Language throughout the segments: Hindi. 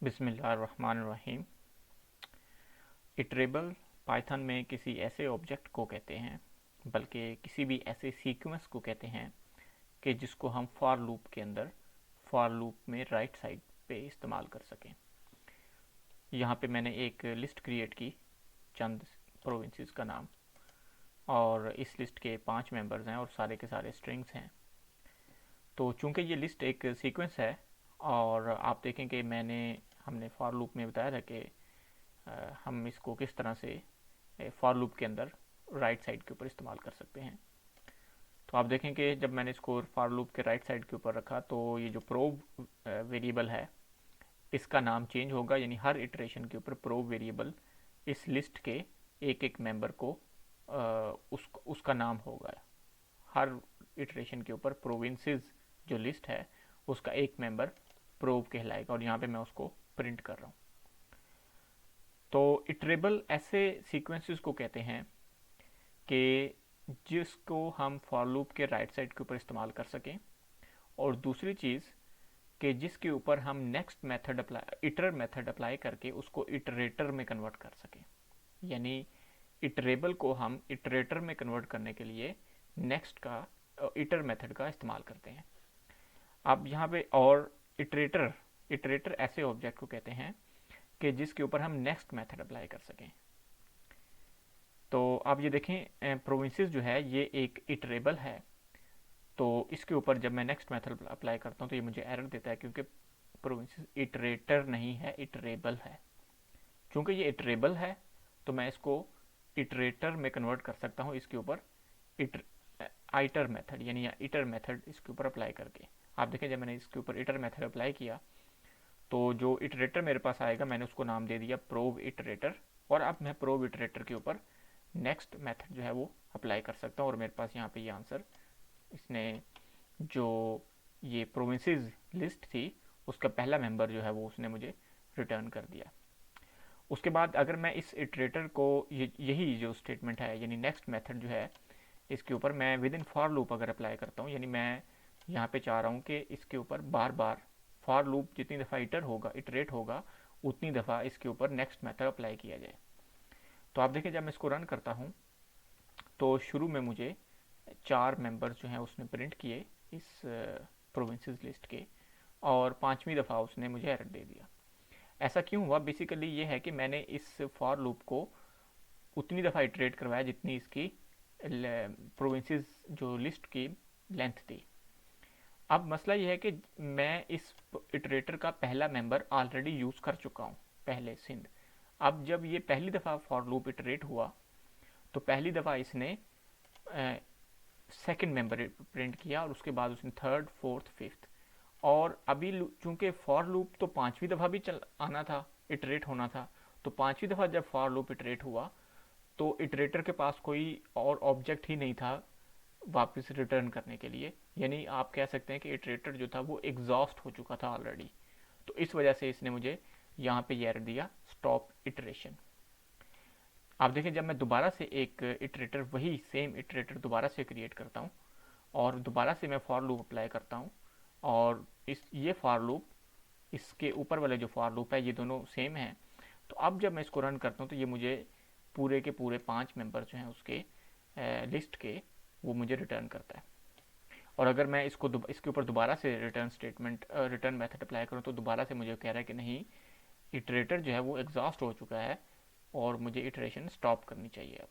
बिस्मिल्लाहिर्रहमानिर्रहीम। इटरेबल पाइथन में किसी ऐसे ऑब्जेक्ट को कहते हैं, बल्कि किसी भी ऐसे सीक्वेंस को कहते हैं कि जिसको हम फॉर लूप के अंदर फॉर लूप में राइट साइड पे इस्तेमाल कर सकें। यहाँ पे मैंने एक लिस्ट क्रिएट की चंद प्रोविंसेस का नाम, और इस लिस्ट के 5 मेंबर्स हैं और सारे के सारे स्ट्रिंग्स हैं। तो चूंकि ये लिस्ट एक सीक्वेंस है, और आप देखें कि हमने फॉर लूप में बताया था कि हम इसको किस तरह से फॉर लूप के अंदर राइट साइड के ऊपर इस्तेमाल कर सकते हैं। तो आप देखें कि जब मैंने इसको फॉर लूप के राइट साइड के ऊपर रखा तो ये जो प्रोब वेरिएबल है इसका नाम चेंज होगा, यानी हर इटरेशन के ऊपर प्रोब वेरिएबल इस लिस्ट के एक एक मेंबर को उसका नाम होगा। हर इटरेशन के ऊपर प्रोविंसेस जो लिस्ट है उसका एक मेंबर प्रोब कहलाएगा, और यहाँ पे मैं उसको प्रिंट कर रहा हूँ। तो इटरेबल ऐसे सीक्वेंसेस को कहते हैं कि जिसको हम फॉर लूप के राइट साइड के ऊपर इस्तेमाल कर सकें, और दूसरी चीज़ कि जिसके ऊपर हम next method apply hitter method apply करके उसको इटरेटर में कन्वर्ट कर सकें। यानी इटरेबल को हम इटरेटर में कन्वर्ट करने के लिए नेक्स्ट का इटर मेथड का इस्तेमाल करते हैं। अब यहाँ पे और इटरेटर इटरेटर ऐसे ऑब्जेक्ट को कहते हैं कि जिसके ऊपर हम नेक्स्ट मेथड अप्लाई कर सकें। तो आप ये देखें, प्रोविंसेस जो है ये एक इटरेबल है, तो इसके ऊपर जब मैं नेक्स्ट मेथड अप्लाई करता हूँ तो ये मुझे एरर देता है, क्योंकि प्रोविंसेस इटरेटर नहीं है, इटरेबल है। चूंकि ये इटरेबल है तो मैं इसको इटरेटर में कन्वर्ट कर सकता हूँ इसके ऊपर आइटर मेथड यानी इटर मेथड इसके ऊपर अप्लाई करके। आप देखें जब मैंने इसके ऊपर इटर मेथड अप्लाई किया तो जो इटरेटर मेरे पास आएगा मैंने उसको नाम दे दिया प्रोब इटरेटर, और अब मैं प्रोब इटरेटर के ऊपर नेक्स्ट मेथड जो है वो अप्लाई कर सकता हूँ, और मेरे पास यहाँ पे ये आंसर इसने जो ये प्रोविंसेस लिस्ट थी उसका पहला मेंबर जो है वो उसने मुझे रिटर्न कर दिया। उसके बाद अगर मैं इस इटरेटर को यही जो स्टेटमेंट है यानी नेक्स्ट मेथड जो है इसके ऊपर मैं विद इन फॉर लूप अगर अप्लाई करता हूँ, यानी मैं यहाँ पे चाह रहा हूँ कि इसके ऊपर बार बार फॉर लूप जितनी दफ़ा इटरेट होगा उतनी दफ़ा इसके ऊपर नेक्स्ट मेथड अप्लाई किया जाए। तो आप देखें जब मैं इसको रन करता हूँ तो शुरू में मुझे 4 मेंबर्स जो हैं उसने प्रिंट किए इस प्रोविंसेस लिस्ट के, और 5वीं दफ़ा उसने मुझे एरर दे दिया। ऐसा क्यों हुआ? बेसिकली ये है कि मैंने इस फॉर लूप को उतनी दफ़ा इटरेट करवाया जितनी इसकी प्रोविंसेस जो लिस्ट की लेंथ थी। अब मसला ये है कि मैं इस इटरेटर का पहला मेंबर ऑलरेडी यूज़ कर चुका हूँ पहले सिंध। अब जब ये पहली दफ़ा फॉर लूप इटरेट हुआ तो पहली दफ़ा इसने सेकंड मेंबर प्रिंट किया, और उसके बाद उसने थर्ड, फोर्थ, फिफ्थ, और अभी चूंकि फॉर लूप तो 5वीं दफ़ा भी चल आना था, इटरेट होना था, तो 5वीं दफ़ा जब फॉर लूप इटरेट हुआ तो इटरेटर के पास कोई और ऑब्जेक्ट ही नहीं था वापस रिटर्न करने के लिए। यानी आप कह सकते हैं कि इटरेटर जो था वो एग्जॉस्ट हो चुका था ऑलरेडी। तो इस वजह से इसने मुझे यहाँ पे ये एरर दिया, स्टॉप इटरेशन। आप देखें जब मैं दोबारा से एक इटरेटर वही सेम इटरेटर दोबारा से क्रिएट करता हूँ और दोबारा से मैं फॉर लूप अप्लाई करता हूँ, और ये फॉर लूप इसके ऊपर वाले जो फॉर लूप है ये दोनों सेम हैं, तो अब जब मैं इसको रन करता हूँ तो ये मुझे पूरे के पूरे 5 मेंबर जो हैं उसके लिस्ट के वो मुझे रिटर्न करता है। और अगर मैं इसके ऊपर दोबारा से रिटर्न मेथड अप्लाई करूँ तो दोबारा से मुझे कह रहा है कि नहीं, इटरेटर जो है वो एग्जॉस्ट हो चुका है और मुझे इटरेशन स्टॉप करनी चाहिए।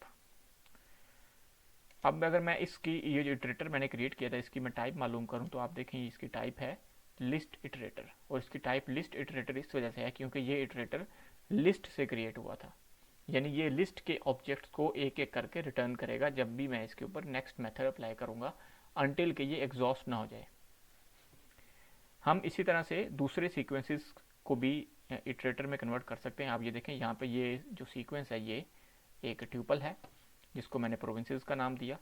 अब अगर मैं इसकी ये जो इटरेटर मैंने क्रिएट किया था इसकी मैं टाइप मालूम करूँ तो आप देखें इसकी टाइप है लिस्ट इटरेटर, और इसकी टाइप लिस्ट इटरेटर इस वजह से है क्योंकि ये इटरेटर लिस्ट से क्रिएट हुआ था। यानी ये लिस्ट के ऑब्जेक्ट्स को एक एक करके रिटर्न करेगा जब भी मैं इसके ऊपर नेक्स्ट मेथड अप्लाई करूँगा, अनटिल के ये एग्जॉस्ट ना हो जाए। हम इसी तरह से दूसरे सीक्वेंसेस को भी इटरेटर में कन्वर्ट कर सकते हैं। आप ये देखें यहाँ पे ये जो सीक्वेंस है ये एक ट्यूपल है जिसको मैंने प्रोविंसेस का नाम दिया,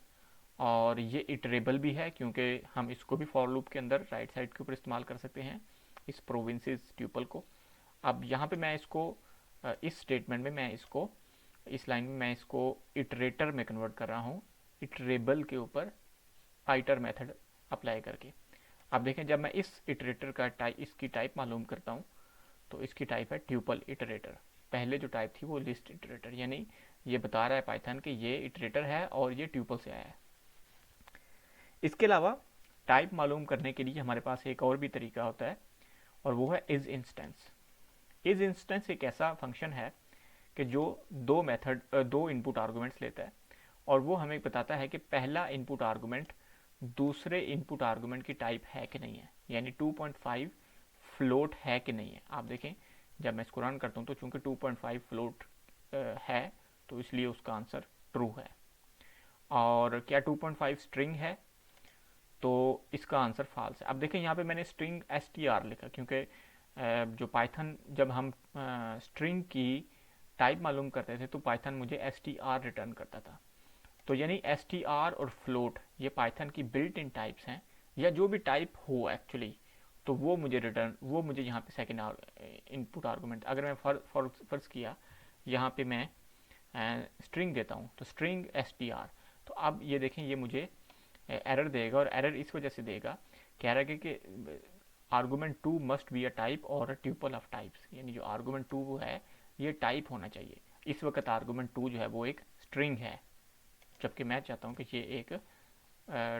और ये इटरेबल भी है क्योंकि हम इसको भी फॉर लूप के अंदर राइट साइड के ऊपर इस्तेमाल कर सकते हैं इस प्रोविंसेस ट्यूपल को। अब यहाँ पे मैं इसको इस स्टेटमेंट में मैं इसको इस लाइन में मैं इसको इटरेटर में कन्वर्ट कर रहा हूँ इटरेबल के ऊपर आइटर मेथड अप्लाई करके। अब देखें जब मैं इस इटरेटर का इसकी टाइप मालूम करता हूँ तो इसकी टाइप है ट्यूपल इटरेटर। पहले जो टाइप थी वो लिस्ट इटरेटर, यानी ये बता रहा है पाइथन कि ये इटरेटर है और ये ट्यूपल से आया है। इसके अलावा टाइप मालूम करने के लिए हमारे पास एक और भी तरीका होता है, और वो है इज इंस्टेंस। इज इंस्टेंस एक ऐसा फंक्शन है कि जो दो इनपुट आर्गुमेंट्स लेता है, और वो हमें बताता है कि पहला इनपुट आर्गुमेंट दूसरे इनपुट आर्गुमेंट की टाइप है कि नहीं है, यानी 2.5 फ्लोट है कि नहीं है। आप देखें जब मैं इसको रन करता हूँ तो चूंकि 2.5 फ्लोट है तो इसलिए उसका आंसर ट्रू है। और क्या 2.5 स्ट्रिंग है, तो इसका आंसर फॉल्स है। अब देखें यहाँ पे मैंने स्ट्रिंग str लिखा, क्योंकि जो पाइथन जब हम स्ट्रिंग की टाइप मालूम करते थे तो पाइथन मुझे str रिटर्न करता था। तो यानी str और फ्लोट ये पाइथन की बिल्ट इन टाइप्स हैं, या जो भी टाइप हो एक्चुअली, तो वो मुझे यहाँ पे सेकेंड इनपुट आर्गूमेंट, अगर मैं फर्ज किया यहाँ पे मैं स्ट्रिंग देता हूँ तो स्ट्रिंग str, तो अब ये देखें ये मुझे एरर देगा, और एरर इस वजह से देगा, कह रहा है कि argument 2 must be a type और अ ट्यूपल ऑफ टाइप्स, यानी जो आर्गूमेंट 2 है ये टाइप होना चाहिए। इस वक्त आर्गूमेंट 2 जो है वो एक स्ट्रिंग है, जबकि मैं चाहता हूँ कि ये एक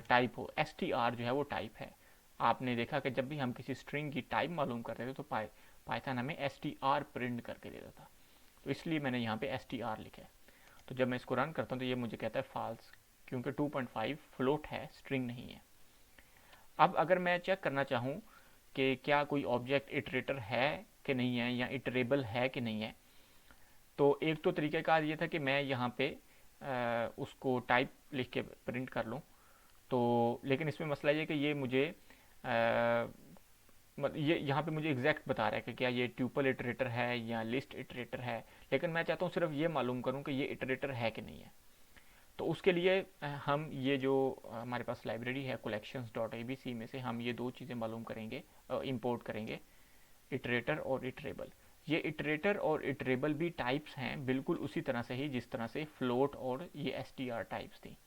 टाइप हो। str जो है वो टाइप है। आपने देखा कि जब भी हम किसी स्ट्रिंग की टाइप मालूम करते थे तो पाइथन हमें str प्रिंट करके देता था, तो इसलिए मैंने यहाँ पे str लिखा है। तो जब मैं इसको रन करता हूँ तो ये मुझे कहता है फॉल्स, क्योंकि 2.5 फ्लोट है, स्ट्रिंग नहीं है। अब अगर मैं चेक करना चाहूँ कि क्या कोई ऑब्जेक्ट इटरेटर है कि नहीं है, या इटरेबल है कि नहीं है, तो एक तो तरीक़ाकार ये था कि मैं यहाँ पे उसको टाइप लिख के प्रिंट कर लूँ, तो लेकिन इसमें मसला ये कि ये मुझे ये यहाँ पे मुझे एग्जैक्ट बता रहा है कि क्या ये ट्यूपल इटरेटर है या लिस्ट इटरेटर है, लेकिन मैं चाहता हूँ सिर्फ ये मालूम करूँ कि ये इटरेटर है कि नहीं है। तो उसके लिए हम ये जो हमारे पास लाइब्रेरी है collections.abc में से हम ये दो चीज़ें मालूम करेंगे, इंपोर्ट करेंगे, इटरेटर और इटरेबल। ये इटरेटर और इटरेबल भी टाइप्स हैं, बिल्कुल उसी तरह से ही जिस तरह से फ्लोट और ये str टाइप्स थी।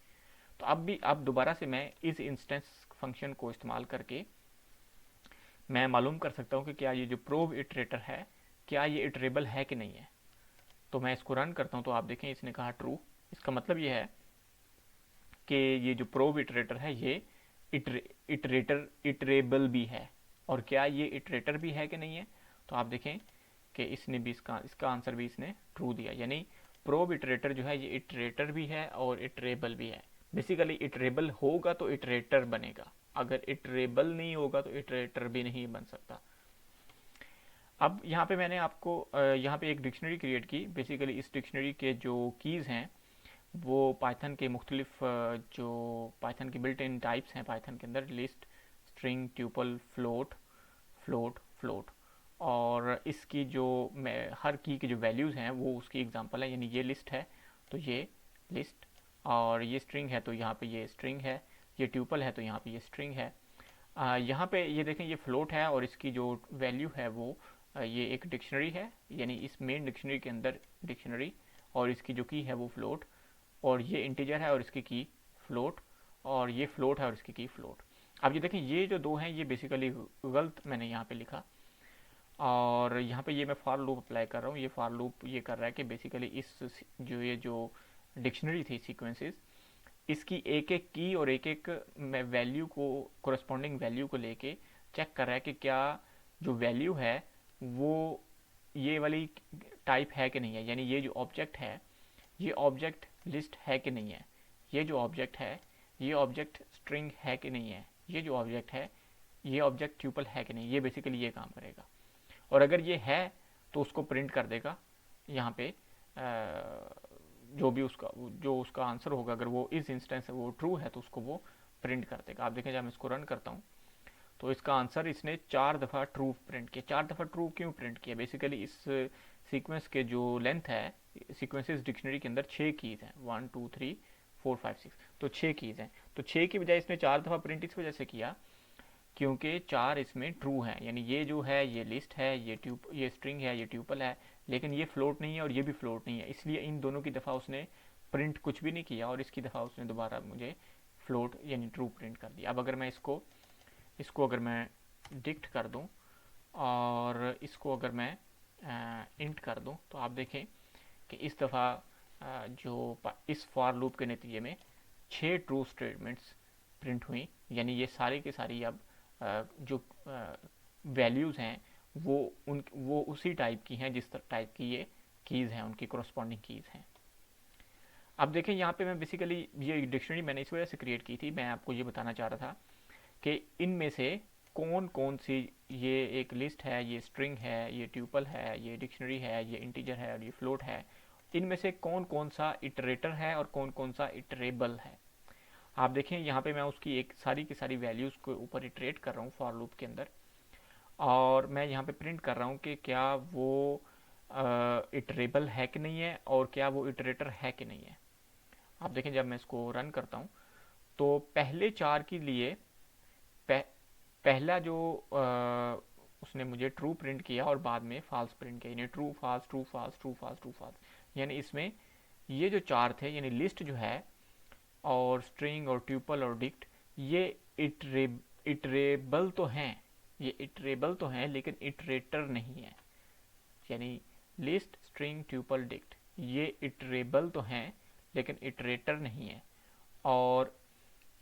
तो अब दोबारा से मैं इस इंस्टेंस फंक्शन को इस्तेमाल करके मैं मालूम कर सकता हूँ कि क्या ये जो प्रोब इटरेटर है क्या ये इटरेबल है कि नहीं है। तो मैं इसको रन करता हूँ तो आप देखें इसने कहा ट्रू। इसका मतलब ये है कि ये जो प्रोब इटरेटर है ये इटरेबल भी है, और क्या ये इटरेटर भी है कि नहीं है। तो आप देखें कि इसने भी इसका आंसर भी इसने ट्रू दिया, यानी प्रोब इटरेटर जो है ये इटरेटर भी है और इटरेबल भी है। बेसिकली इटरेबल होगा तो इटरेटर बनेगा, अगर इटरेबल नहीं होगा तो इटरेटर भी नहीं बन सकता। अब यहाँ पे मैंने आपको यहाँ पे एक डिक्शनरी क्रिएट की। बेसिकली इस डिक्शनरी के जो कीज़ हैं वो पाइथन के मुख्तलिफ जो पाइथन की बिल्ट इन टाइप्स हैं पाइथन के अंदर, list, string, tuple, float, float, float, और इसकी जो हर की की जो वैल्यूज़ हैं वो उसकी एग्जांपल है। यानी ये लिस्ट है तो ये लिस्ट, और ये स्ट्रिंग है तो यहाँ पे ये स्ट्रिंग है, ये ट्यूपल है तो यहाँ पे ये स्ट्रिंग है। यहाँ पे ये देखें ये फ्लोट है और इसकी जो वैल्यू है वो ये एक डिक्शनरी है, यानी इस मेन डिक्शनरी के अंदर डिक्शनरी, और इसकी जो की है वो फ्लोट, और ये इंटीजर है और इसकी की फ्लोट, और ये फ्लोट है और इसकी की फ्लोट। अब ये देखें ये जो दो हैं ये बेसिकली गलत मैंने यहाँ पे लिखा, और यहाँ पे ये मैं फॉर लूप अप्लाई कर रहा हूँ। ये फॉर लूप ये कर रहा है कि बेसिकली इस जो डिक्शनरी थी सीक्वेंसेस, इसकी एक एक की और एक एक वैल्यू को कोरस्पॉन्डिंग वैल्यू को लेके चेक कर रहा है कि क्या जो वैल्यू है वो ये वाली टाइप है कि नहीं है, यानी ये जो ऑब्जेक्ट है ये ऑब्जेक्ट लिस्ट है कि नहीं है, ये जो ऑब्जेक्ट है ये ऑब्जेक्ट स्ट्रिंग है कि नहीं है, ये जो ऑब्जेक्ट है ये ऑब्जेक्ट ट्यूपल है कि नहीं। ये बेसिकली ये काम करेगा, और अगर ये है तो उसको प्रिंट कर देगा यहाँ पे जो उसका आंसर होगा। अगर वो इस इंस्टेंस वो ट्रू है तो उसको वो प्रिंट कर देगा। आप देखें जब मैं इसको रन करता हूँ तो इसका आंसर इसने 4 दफ़ा ट्रू प्रिंट किया। 4 दफ़ा ट्रू क्यों प्रिंट किया, बेसिकली इस सीक्वेंस के जो लेंथ है सीक्वेंसेस डिक्शनरी के अंदर 6 कीज़ हैं, 1 2 3 4 5 6, तो 6 कीज़ हैं। तो 6 की बजाय इसने 4 दफ़ा प्रिंट इस वजह से किया क्योंकि 4 इसमें ट्रू है, यानी ये जो है ये लिस्ट है, ये स्ट्रिंग है, ये ट्यूपल है, लेकिन ये फ्लोट नहीं है और ये भी फ्लोट नहीं है, इसलिए इन दोनों की दफ़ा उसने प्रिंट कुछ भी नहीं किया, और इसकी दफ़ा उसने दोबारा मुझे फ्लोट यानी ट्रू प्रिंट कर दिया। अब अगर मैं इसको अगर मैं डिक्ट कर दूं और इसको अगर मैं इंट कर दूं तो आप देखें कि इस दफ़ा इस फॉर लूप के नतीजे में 6 ट्रू स्टेटमेंट्स प्रिंट हुई, यानी ये सारी की सारी अब जो वैल्यूज़ हैं वो उसी टाइप की हैं जिस टाइप की ये कीज़ हैं, उनकी कोरस्पॉन्डिंग कीज़ हैं। अब देखें यहाँ पे मैं बेसिकली ये डिक्शनरी मैंने इस वजह से क्रिएट की थी, मैं आपको ये बताना चाह रहा था कि इनमें से कौन कौन सी, ये एक लिस्ट है, ये स्ट्रिंग है, ये ट्यूपल है, ये डिक्शनरी है, ये इंटीजर है और ये फ्लोट है, इनमें से कौन कौन सा इटरेटर है और कौन कौन सा इटरेबल है। आप देखें यहाँ पे मैं उसकी एक सारी की सारी वैल्यूज़ को ऊपर इटरेट कर रहा हूँ फॉर लूप के अंदर, और मैं यहाँ पे प्रिंट कर रहा हूँ कि क्या वो इटरेबल है कि नहीं है और क्या वो इटरेटर है कि नहीं है। आप देखें जब मैं इसको रन करता हूँ तो पहले 4 के लिए पह, पहला जो उसने मुझे ट्रू प्रिंट किया और बाद में फॉल्स प्रिंट किया, यानी true false true false true false true false, यानी इसमें ये जो 4 थे, यानी लिस्ट जो है और स्ट्रिंग और ट्यूपल और डिक्ट, ये इटरेबल तो हैं, ये इटरेबल तो हैं लेकिन इटरेटर नहीं है। यानी लिस्ट स्ट्रिंग ट्यूपल डिक्ट ये इटरेबल तो हैं लेकिन इटरेटर नहीं है। और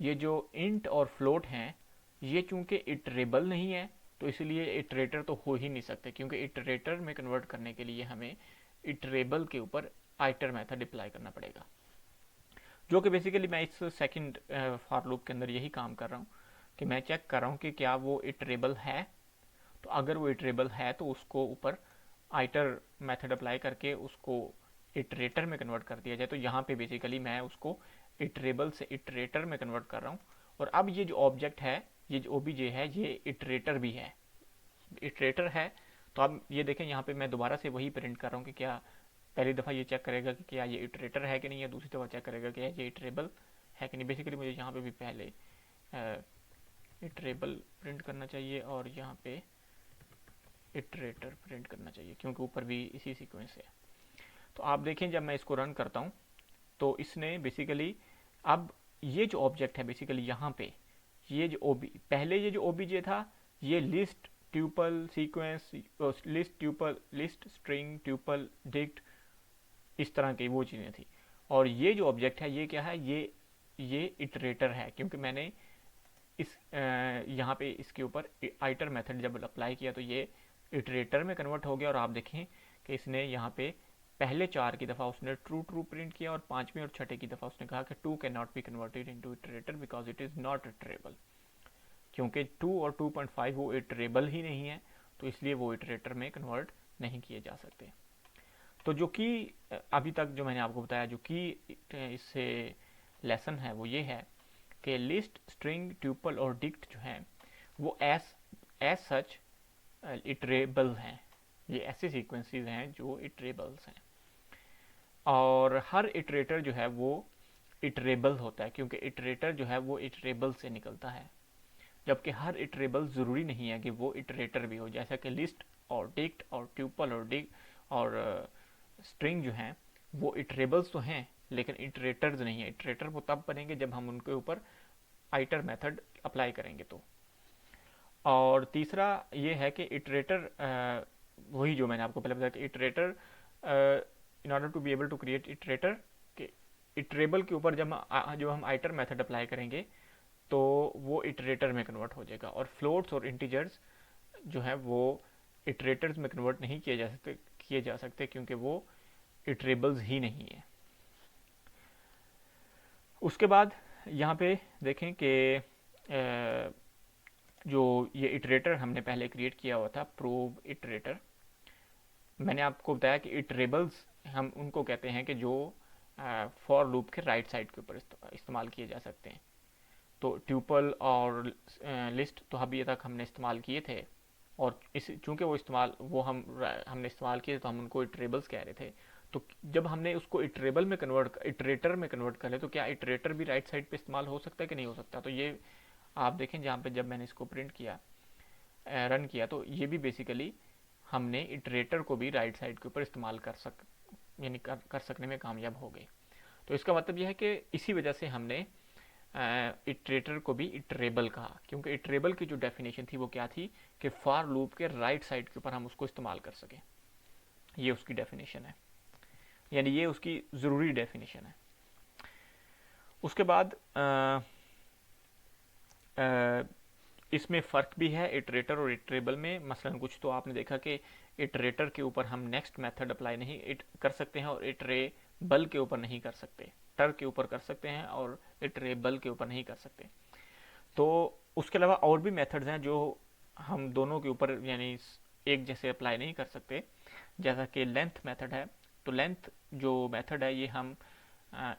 ये जो इंट और फ्लोट हैं ये चूंकि इटरेबल नहीं है तो इसलिए इटरेटर तो हो ही नहीं सकते, क्योंकि इटरेटर में कन्वर्ट करने के लिए हमें इटरेबल के ऊपर आइटर मेथड अप्लाई करना पड़ेगा, जो कि बेसिकली मैं इस सेकंड फॉर लूप के अंदर यही काम कर रहा हूँ कि मैं चेक कर रहा हूँ कि क्या वो इटरेबल है। तो अगर वो इटरेबल है तो उसको ऊपर आइटर मेथड अप्लाई करके उसको इटरेटर में कन्वर्ट कर दिया जाए। तो यहाँ पे बेसिकली मैं उसको इटरेबल से इटरेटर में कन्वर्ट कर रहा हूँ। और अब ये जो ऑब्जेक्ट है, ये जो ओबीजे है, ये इटरेटर भी है, इटरेटर है। तो अब ये देखें यहाँ पे मैं दोबारा से वही प्रिंट कर रहा हूँ कि क्या पहली दफ़ा ये चेक करेगा कि क्या ये इटरेटर है कि नहीं है, दूसरी दफ़ा चेक करेगा कि ये इटरेबल है कि नहीं। बेसिकली मुझे यहाँ पे भी पहले इटरेबल प्रिंट करना चाहिए और यहाँ पे इटरेटर प्रिंट करना चाहिए, क्योंकि ऊपर भी इसी सीक्वेंस है। तो आप देखें जब मैं इसको रन करता हूँ तो इसने बेसिकली अब ये जो ऑब्जेक्ट है बेसिकली यहाँ पे ये जो पहले ये जो ओबीजे था ये list tuple sequence, list tuple list string tuple dict, इस तरह की वो चीज़ें थी। और ये जो ऑब्जेक्ट है ये क्या है, ये इटरेटर है, क्योंकि मैंने इस यहाँ पे इसके ऊपर आइटर मेथड जब अप्लाई किया तो ये इटरेटर में कन्वर्ट हो गया। और आप देखें कि इसने यहाँ पे पहले 4 की दफ़ा उसने ट्रू ट्रू प्रिंट किया और 5वीं और 6ठी की दफ़ा उसने कहा कि 2 can not be converted into iterator because it is not iterable, क्योंकि 2 और 2.5 वो इटरेबल ही नहीं है, तो इसलिए वो इटरेटर में कन्वर्ट नहीं किए जा सकते। तो जो कि अभी तक जो मैंने आपको बताया जो कि इससे लेसन है वो ये है कि लिस्ट स्ट्रिंग ट्यूपल और डिक्ट जो हैं वो एज सच इटरेबल हैं। ये ऐसे सीक्वेंसेस हैं जो इटरेबल्स हैं, और हर इटरेटर जो है वो इटरेबल होता है, क्योंकि इटरेटर जो है वो इटरेबल से निकलता है, जबकि हर इटरेबल ज़रूरी नहीं है कि वो इटरेटर भी हो। जैसा कि लिस्ट और डिक्ट और ट्यूपल और डिक्ट और स्ट्रिंग जो हैं वो इटरेबल्स तो हैं लेकिन इटरेटर्स नहीं है। इटरेटर वो तब बनेंगे जब हम उनके ऊपर आइटर मेथड अप्लाई करेंगे तो। और तीसरा ये है कि इटरेटर वही जो मैंने आपको पहले बताया कि iterator in order to be able to create iterator के इटरेबल के ऊपर जब हम आइटर मेथड अप्लाई करेंगे तो वो इटरेटर में कन्वर्ट हो जाएगा। और फ्लोट्स और इंटीजर्स जो है वो इटरेटर्स में कन्वर्ट नहीं किए जा सकते क्योंकि वो इटरेबल्स ही नहीं है। उसके बाद यहाँ पे देखें कि जो ये इटरेटर हमने पहले क्रिएट किया हुआ था प्रूव इटरेटर, मैंने आपको बताया कि इटरेबल्स हम उनको कहते हैं कि जो फॉर लूप के राइट साइड के ऊपर इस्तेमाल किए जा सकते हैं। तो ट्यूपल और लिस्ट तो अभी तक हमने इस्तेमाल किए थे, और इस चूंकि वो हमने इस्तेमाल किए तो हम उनको इटरेबल्स कह रहे थे। तो जब हमने उसको इटरेटर में कन्वर्ट कर ले तो क्या इटरेटर भी राइट साइड पे इस्तेमाल हो सकता है कि नहीं हो सकता। तो ये आप देखें जहाँ पे जब मैंने इसको प्रिंट किया रन किया तो ये भी बेसिकली हमने इटरेटर को भी राइट साइड के ऊपर इस्तेमाल कर सकने में कामयाब हो गए। तो इसका मतलब यह है कि इसी वजह से हमने इटरेटर को भी इटरेबल कहा, क्योंकि इटरेबल की जो डेफिनेशन थी वो क्या थी कि फॉर लूप के राइट साइड के ऊपर हम उसको इस्तेमाल कर सकें। ये उसकी डेफिनेशन है, यानी ये उसकी ज़रूरी डेफिनेशन है। उसके बाद इसमें फ़र्क भी है इटरेटर और इटरेबल में। मसलन कुछ तो आपने देखा कि इटरेटर के ऊपर हम नेक्स्ट मेथड अप्लाई नहीं कर सकते हैं और इटरेबल के ऊपर नहीं कर सकते। टर के ऊपर कर सकते हैं और इटरेबल के ऊपर नहीं कर सकते। तो उसके अलावा और भी मेथड्स हैं जो हम दोनों के ऊपर यानी एक जैसे अप्लाई नहीं कर सकते, जैसा कि लेंथ मेथड है। तो लेंथ जो मेथड है ये हम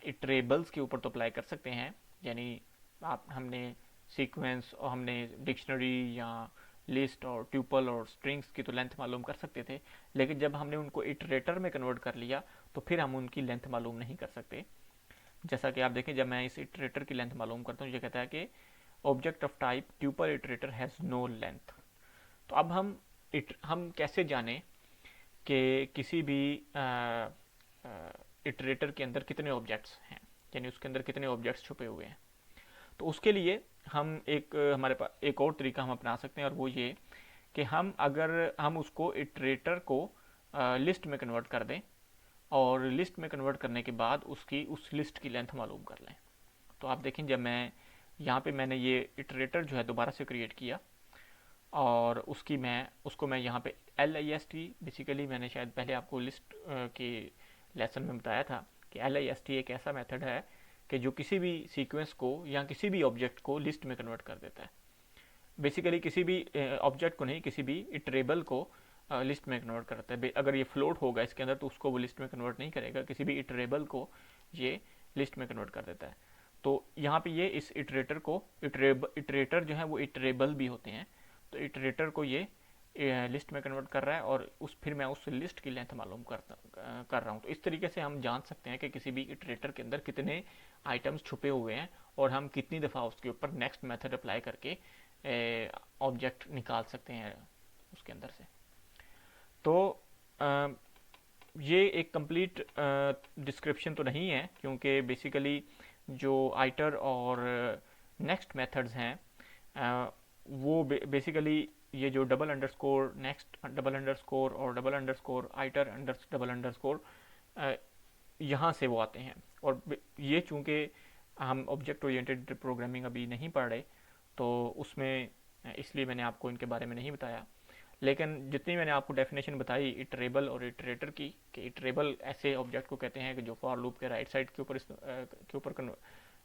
इटरेबल्स के ऊपर तो अप्लाई कर सकते हैं, यानी आप हमने सीक्वेंस और हमने डिक्शनरी या लिस्ट और ट्यूपल और स्ट्रिंग्स की तो लेंथ मालूम कर सकते थे, लेकिन जब हमने उनको इटरेटर में कन्वर्ट कर लिया तो फिर हम उनकी लेंथ मालूम नहीं कर सकते। जैसा कि आप देखें, जब मैं इस इटरेटर की लेंथ मालूम करता हूँ, ये कहता है कि object of type tuple iterator has no length. तो अब हम कैसे जानें कि किसी भी इटरेटर के अंदर कितने ऑब्जेक्ट्स हैं, यानी उसके अंदर कितने ऑब्जेक्ट्स छुपे हुए हैं। तो उसके लिए हम हमारे पास एक और तरीका हम अपना सकते हैं, और वो ये कि अगर हम उसको इटरेटर को लिस्ट में कन्वर्ट कर दें और लिस्ट में कन्वर्ट करने के बाद उस लिस्ट की लेंथ मालूम कर लें। तो आप देखें, जब मैं यहाँ पे मैंने ये इटरेटर जो है दोबारा से क्रिएट किया और उसको मैं यहाँ पे LIST, बेसिकली मैंने शायद पहले आपको लिस्ट के लेसन में बताया था कि LIST एक ऐसा मेथड है कि जो किसी भी सीक्वेंस को या किसी भी ऑब्जेक्ट को लिस्ट में कन्वर्ट कर देता है। बेसिकली किसी भी ऑब्जेक्ट को नहीं, किसी भी इटरेबल को लिस्ट में कन्वर्ट करता है। अगर ये फ्लोट होगा इसके अंदर तो उसको वो लिस्ट में कन्वर्ट नहीं करेगा, किसी भी इटरेबल को ये लिस्ट में कन्वर्ट कर देता है। तो यहाँ पे ये इस इटरेटर को इटरेटर जो है वो इटरेबल भी होते हैं, तो इटरेटर को ये लिस्ट में कन्वर्ट कर रहा है और फिर मैं उस लिस्ट की लेंथ मालूम कर रहा हूँ। तो इस तरीके से हम जान सकते हैं कि किसी भी इटरेटर के अंदर कितने आइटम्स छुपे हुए हैं और हम कितनी दफ़ा उसके ऊपर नेक्स्ट मेथड अप्लाई करके ऑब्जेक्ट निकाल सकते हैं उसके अंदर से। तो ये एक कंप्लीट डिस्क्रिप्शन तो नहीं है, क्योंकि बेसिकली जो आइटर और नेक्स्ट मेथड्स हैं वो बेसिकली ये जो double underscore next double underscore और डबल अंडरस्कोर आइटर डबल अंडरस्कोर यहाँ से वो आते हैं। और ये चूँकि हम ऑब्जेक्ट ओरिएंटेड प्रोग्रामिंग अभी नहीं पढ़ रहे तो उसमें इसलिए मैंने आपको इनके बारे में नहीं बताया, लेकिन जितनी मैंने आपको डेफिनेशन बताई इटरेबल और इटरेटर की, कि इटरेबल ऐसे ऑब्जेक्ट को कहते हैं कि जो फॉर लूप के राइट साइड के ऊपर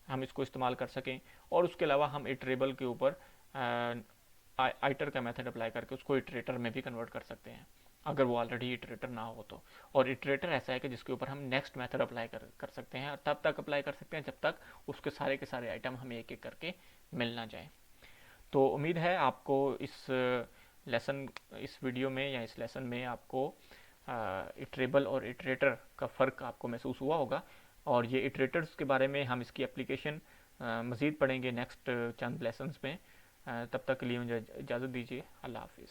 हम इसको इस्तेमाल कर सकें, और उसके अलावा हम इटरेबल के ऊपर आइटर का मेथड अप्लाई करके उसको इटरेटर में भी कन्वर्ट कर सकते हैं अगर वो ऑलरेडी इटरेटर ना हो तो। और इटरेटर ऐसा है कि जिसके ऊपर हम नेक्स्ट मेथड अप्लाई कर सकते हैं, और तब तक अप्लाई कर सकते हैं जब तक उसके सारे के सारे आइटम हमें एक एक करके मिल ना जाए। तो उम्मीद है आपको इस वीडियो में या इस लेसन में आपको इटरेबल और इटरेटर का फ़र्क आपको महसूस हुआ होगा, और ये इटरेटर्स के बारे में हम इसकी एप्लीकेशन मज़ीद पढ़ेंगे नेक्स्ट चंद लेसन्स में। तब तक के लिए मुझे इजाज़त दीजिए। अल्लाह हाफिज़।